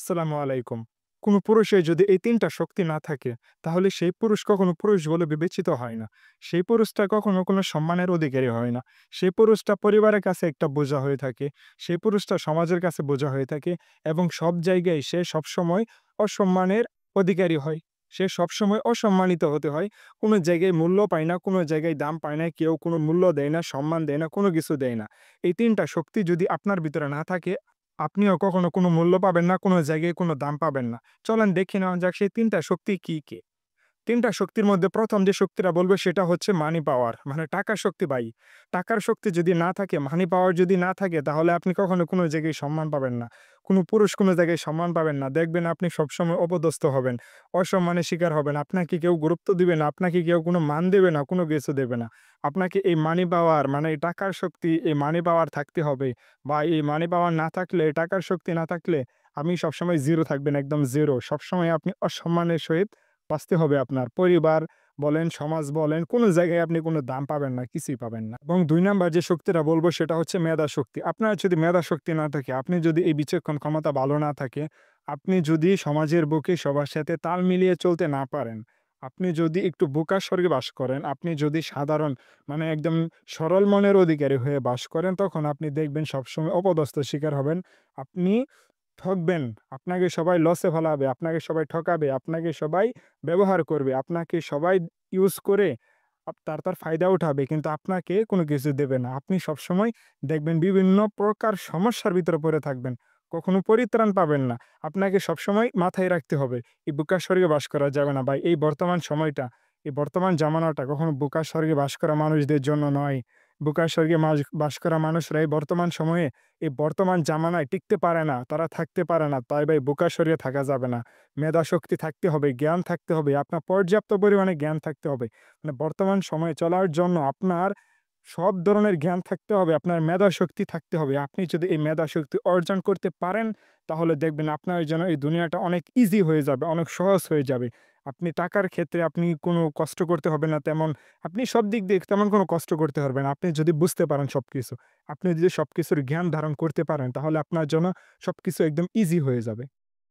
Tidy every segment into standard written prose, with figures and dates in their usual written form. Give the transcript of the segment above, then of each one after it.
আসসালামু আলাইকুম। কোনো পুরুষের যদি এই ৩ টা শক্তি না থাকে, তাহলে সেই পুরুষ কখনো পুরুষ বলে বিবেচিত হয় না। সেই পুরুষটা কখনো কোনো সম্মানের অধিকারী হয় না। সেই পুরুষটা পরিবারের কাছে একটা বোঝা হয়ে থাকে। সেই পুরুষটা সমাজের কাছে বোঝা হয়ে থাকে এবং সব জায়গায় সে সবসময় অসম্মানের অধিকারী হয়। সে সবসময় অসম্মানিত হতে হয়। কোনো জায়গায় মূল্য পায় না, কোনো জায়গায় দাম পায় না, কেউ কোনো মূল্য দেয় না, সম্মান দেয় না, কোনো কিছু দেয় না। এই ৩ টা শক্তি যদি আপনার ভিতরে না থাকে আপনিও কখনো কোনো মূল্য পাবেন না, কোনো জায়গায় কোনো দাম পাবেন না। চলেন দেখে নেওয়া যাক সেই ৩ টা শক্তি কি, কি? ৩ টা শক্তির মধ্যে ১ম যে শক্তিটা বলব সেটা হচ্ছে মানি পাওয়ার। মানে টাকার শক্তি ভাই। টাকার শক্তি যদি না থাকে, মানি পাওয়ার যদি না থাকে তাহলে আপনি কখনো কোনো জায়গায় সম্মান পাবেন না। কোনো পুরুষ কোনো জায়গায় সম্মান পাবেন না। দেখবেন আপনি সবসময় অপদস্থ হবেন, অসম্মানের শিকার হবেন। আপনাকে কেউ গুরুত্ব দিবে না, আপনাকে কেউ কোনো মান দেবে না, কোনো কিছু দেবে না। আপনাকে এই মানি পাওয়ার মানে এই টাকার শক্তি, এই মানি পাওয়ার থাকতে হবে বা এই মানি পাওয়ার না থাকলে, টাকার শক্তি না থাকলে আপনি সবসময় 0 থাকবেন, একদম 0 সবসময় আপনি অসম্মানের সহিত বাঁচতে হবে আপনার। পরিবার বলেন, সমাজ বলেন, কোনো জায়গায় আপনি কোনো দাম পাবেন না, কিছুই পাবেন না। এবং ২ নাম্বার যে শক্তিটা বলব সেটা হচ্ছে মেধাশক্তি। আপনার যদি মেধাশক্তি না থাকে, আপনি যদি এই বিচক্ষণ ক্ষমতা ভালো না থাকে, আপনি যদি সমাজের বুকে সবার সাথে তাল মিলিয়ে চলতে না পারেন, আপনি যদি একটু বোকার স্বর্গে বাস করেন, আপনি যদি সাধারণ মানে একদম সরল মনের অধিকারী হয়ে বাস করেন, তখন আপনি দেখবেন সবসময় অপদস্থের শিকার হবেন। আপনি ঠকবেন। আপনাকে সবাই লসে ফেলাবে, আপনাকে সবাই ঠকাবে, আপনাকে সবাই ব্যবহার করবে, আপনাকে সবাই ইউজ করে তার ফায়দা উঠাবে। কিন্তু আপনাকে কোনো কিছু দেবে না। আপনি সবসময় দেখবেন বিভিন্ন প্রকার সমস্যার ভিতরে পড়ে থাকবেন। কখনো পরিত্রাণ পাবেন না। আপনাকে সবসময় মাথায় রাখতে হবে, এই বোকার স্বর্গে বাস করা যাবে না ভাই। এই বর্তমান সময়টা, এই বর্তমান জামানাটা কখনো বোকার স্বর্গে বাস করা মানুষদের জন্য নয়। বোকার স্বর্গে বাস করা মানুষরা এই বর্তমান সময়ে এই বর্তমান জামানায় টিকতে পারে না, তারা থাকতে পারে না। তাই ভাই বোকা সরিয়ে থাকা যাবে না। মেধাশক্তি থাকতে হবে, জ্ঞান থাকতে হবে, আপনার পর্যাপ্ত পরিমাণে জ্ঞান থাকতে হবে। মানে বর্তমান সময়ে চলার জন্য আপনার সব ধরনের জ্ঞান থাকতে হবে, আপনার মেধাশক্তি থাকতে হবে। আপনি যদি এই মেধাশক্তি অর্জন করতে পারেন, তাহলে দেখবেন আপনার জন্য এই দুনিয়াটা অনেক ইজি হয়ে যাবে, অনেক সহজ হয়ে যাবে। আপনি টাকার ক্ষেত্রে আপনি কোনো কষ্ট করতে হবে না তেমন, আপনি সব দিক দিয়ে তেমন কোনো কষ্ট করতে পারবেন না। আপনি যদি বুঝতে পারেন সবকিছু। আপনি যদি সবকিছুর জ্ঞান ধারণ করতে পারেন তাহলে আপনার জন্য সবকিছু একদম ইজি হয়ে যাবে।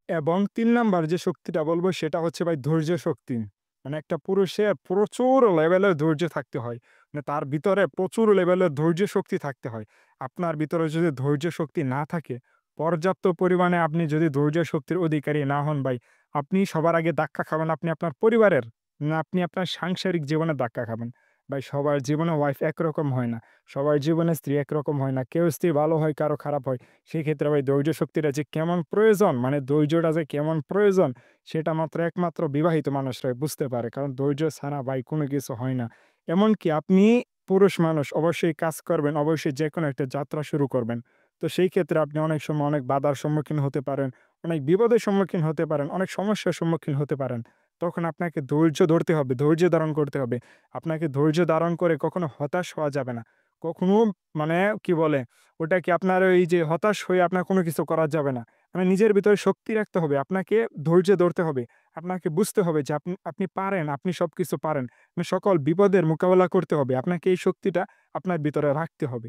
এবং ৩ নাম্বার যে শক্তিটা বলব সেটা হচ্ছে ভাই ধৈর্য শক্তি। মানে একটা পুরুষের প্রচুর লেভেলের ধৈর্য থাকতে হয়। মানে তার ভিতরে প্রচুর লেভেলের ধৈর্য শক্তি থাকতে হয়। আপনার ভিতরে যদি ধৈর্য শক্তি না থাকে, পর্যাপ্ত পরিমাণে আপনি যদি ধৈর্য শক্তির অধিকারী না হন ভাই, আপনি সবার আগে ধাক্কা খাবেন আপনি আপনার পরিবারের, না আপনি আপনার সাংসারিক জীবনে ধাক্কা খাবেন। ভাই সবার জীবনে ওয়াইফ একরকম হয় না। সবার জীবনে স্ত্রী একরকম হয় না। কেউ স্ত্রী ভালো হয়, কারো খারাপ হয়। সেক্ষেত্রে ভাই ধৈর্য শক্তিটা যে কেমন প্রয়োজন, মানে ধৈর্যটা যে কেমন প্রয়োজন সেটা একমাত্র বিবাহিত মানুষরাই বুঝতে পারে। কারণ ধৈর্য ছাড়া ভাই কোনো কিছু হয় না। এমনকি আপনি পুরুষ মানুষ অবশ্যই কাজ করবেন, অবশ্যই যেকোনো একটা যাত্রা শুরু করবেন। তো সেই ক্ষেত্রে আপনি অনেক সময় অনেক বাধার সম্মুখীন হতে পারেন, অনেক বিপদের সম্মুখীন হতে পারেন, অনেক সমস্যার সম্মুখীন হতে পারেন। তখন আপনাকে ধৈর্য ধরতে হবে, ধৈর্য ধারণ করতে হবে। আপনাকে ধৈর্য ধারণ করে কখনো হতাশ হওয়া যাবে না। কখনো মানে কি বলে ওটা কি আপনার ওই যে হতাশ হয়ে আপনার কোনো কিছু করা যাবে না। মানে নিজের ভিতরে শক্তি রাখতে হবে। আপনাকে ধৈর্য ধরতে হবে। আপনাকে বুঝতে হবে যে আপনি আপনি পারেন, আপনি সবকিছু পারেন। মানে সকল বিপদের মোকাবেলা করতে হবে। আপনাকে এই শক্তিটা আপনার ভিতরে রাখতে হবে।